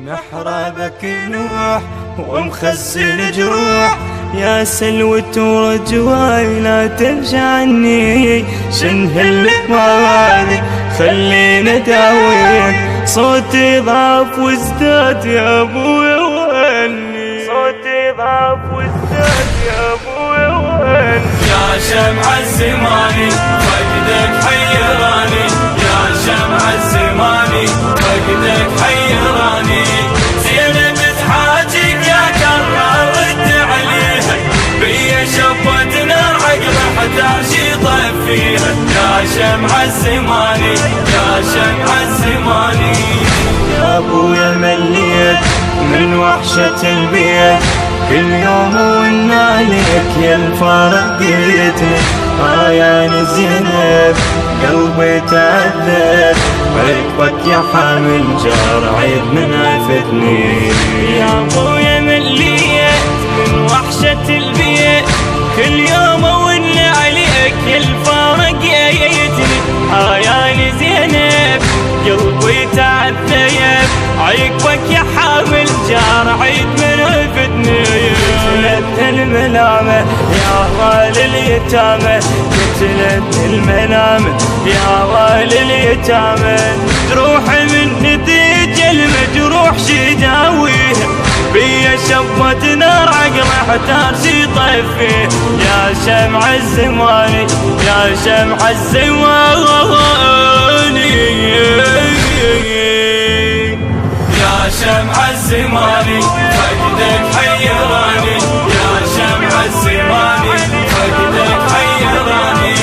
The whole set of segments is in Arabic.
محرابك نوح ومخزن جروح، يا سلوة ورجواي لا تمشي عني. شنه الموالي خلينا داويك، صوتي ضعف وازداد يا ابويا وهني، صوتي ضعف وازداد يا ابويا وهني. يا شمع الزماني فقدك حيراني، يا شمع الزماني فقدك حيراني. زينب تحاجيك يا كرة رد عليها، بيا شبت نار عقله حتى شي طفيها. يا شمع الزماني يا شمع الزماني. يا ابويا مليت من وحشة البيت، كل يوم ونالك يا الفرق قيتني. يا زينب قلبي تعذب، عقبك يا حامل جار عيب من عفتني. يا ابويا مليت من وحشة البيت، كل يوم ون عليك يا الفرق قيتني. يا زينب قلبي تعذب، عقبك يا حامل جار عيب من عفتني. قتلت الملامة يا والي اليتامى، قتلت الملامة يا والي اليتامى. جروح من نتيج المجروح شداويه، بيا شبت نار عقله حتى شي طفيه. يا شمع الزماني يا شمع الزماني. يا شمع الزماني فقدك حيراني، يا شمع الزماني فقدك حيراني.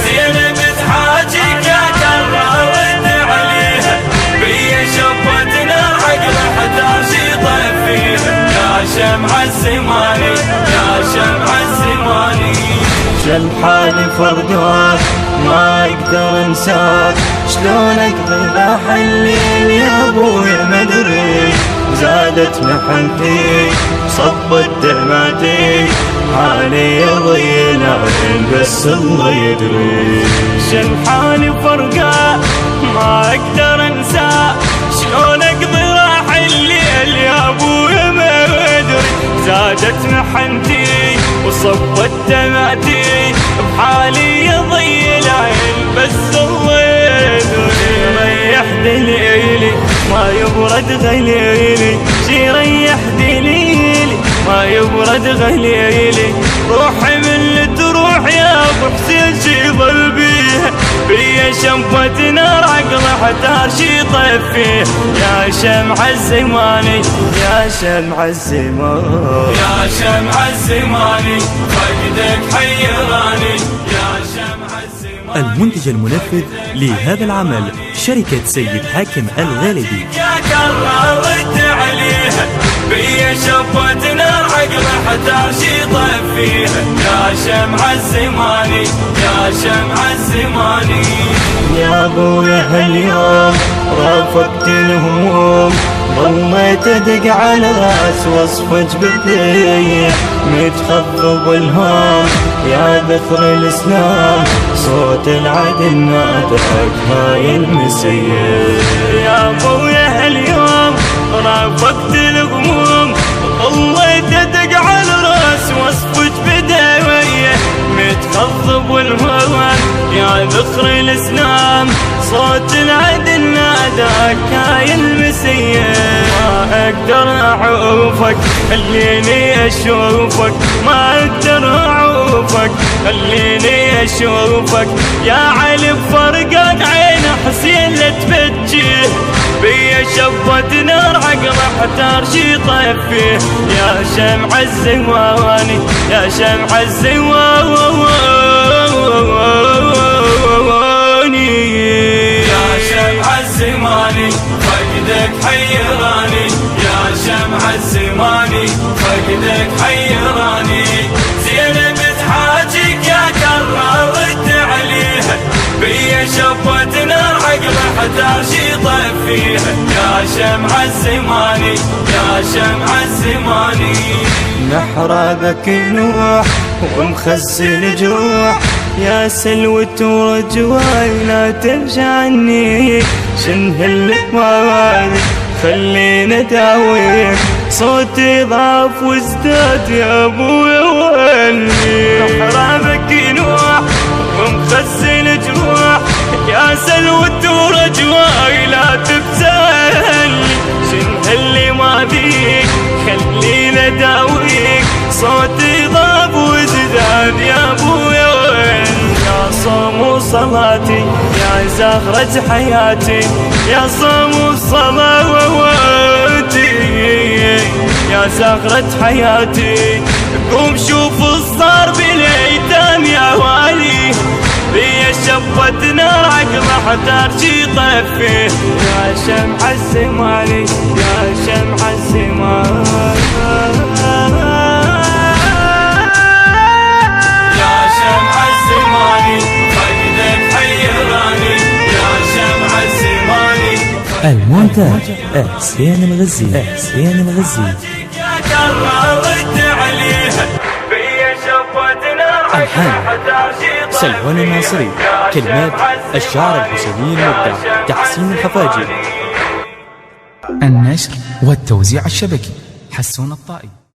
زينب تحاجيك يا كرة رد عليها، بيا شبت نار عقله حتى شي طفيها. يا شمع الزماني يا شمع الزماني. شل حالي فرقاك ما اقدر انساك، شلون اقدر احليل يا ابويا مدري. زادت محنتي صبت دمعتي، حالي يضيع العين بس الله يدري. شل حالي فرقاك ما اقدر انساك، شلون اقدر احليل يا ابويا ما ادري. زادت محنتي وصبت دمعتي، بحالي يضيع العين بس الله يدري. ريح دليلي ما يبرد غليلي، شي ريح دليلي ما يبرد غليلي. روحي من اللي تروح يا ابو حسين شي ظل بيها، بيا شمفت نار عقله حتى شي طفيه. يا شمع الزماني يا شمع الزماني. يا شمع الزماني فقدك حيراني، يا شمع الزماني. المنتج المنفذ لهذا العمل شركة سيد حاكم الغالبي. يا كرة رد عليها، بيا شبت نار عقله حتى شي طفيها. يا شمع الزماني يا شمع الزماني. يا ابويا هاليوم رافقت الهموم، ضليت ادق على راس وصفك بدي متخضب الهام. يا ذخر الاسلام صوت العدل ناداك هاي المسير. يا ابويا هاليوم رافقت الهموم، ضليت ادق على راس وصفك بداويه متخضب والهوان. يا ذخر الاسلام صوت العدل ناداك هاي المسير. ما اقدر اعوفك خليني اشوفك، ما اقدر اعوفك خليني اشوفك. يا علي بفرقك عين حسين لا تبجيه، بيا شبت نار عقله حتى شي طفيه. يا شمع الزماني يا شمع الزماني. يا شمع الزماني فقدك حيراني، يا شمع الزماني فقدك حيراني. زينب تحاجيك يا كرة رد عليها، بيا شبت نار عقله حتى شي طفيها. يا شمع الزماني يا شمع الزماني. محرابك نوح ومخزن جروح، يا سلوة ورجواي لا تمشي عني. شنه الموالي خلينا داويك صوتي ضاف وازداد يا ابويا واني محرابك ينوح ومخزن جوع يا سلوة ورجواي لا تبتلي شنه اللي ما بيك خلينا داويك صوتي ضاف وازداد يا ابويا واني يا صوم وصلاتي يا زهرة حياتي يا صوم وصلاتي يا زهرة حياتي قوم شوف الصار بالايتام يا والي بيا شبت نار عقله حتى شي طفيه يا شمع الزماني يا شمع الزماني المونتاج حسين الغزي. حسين الغزي. الحان سلوان الناصري. كلمات الشاعر الحسيني المبدع تحسين الحفاجي. النشر والتوزيع الشبكي حسون الطائي.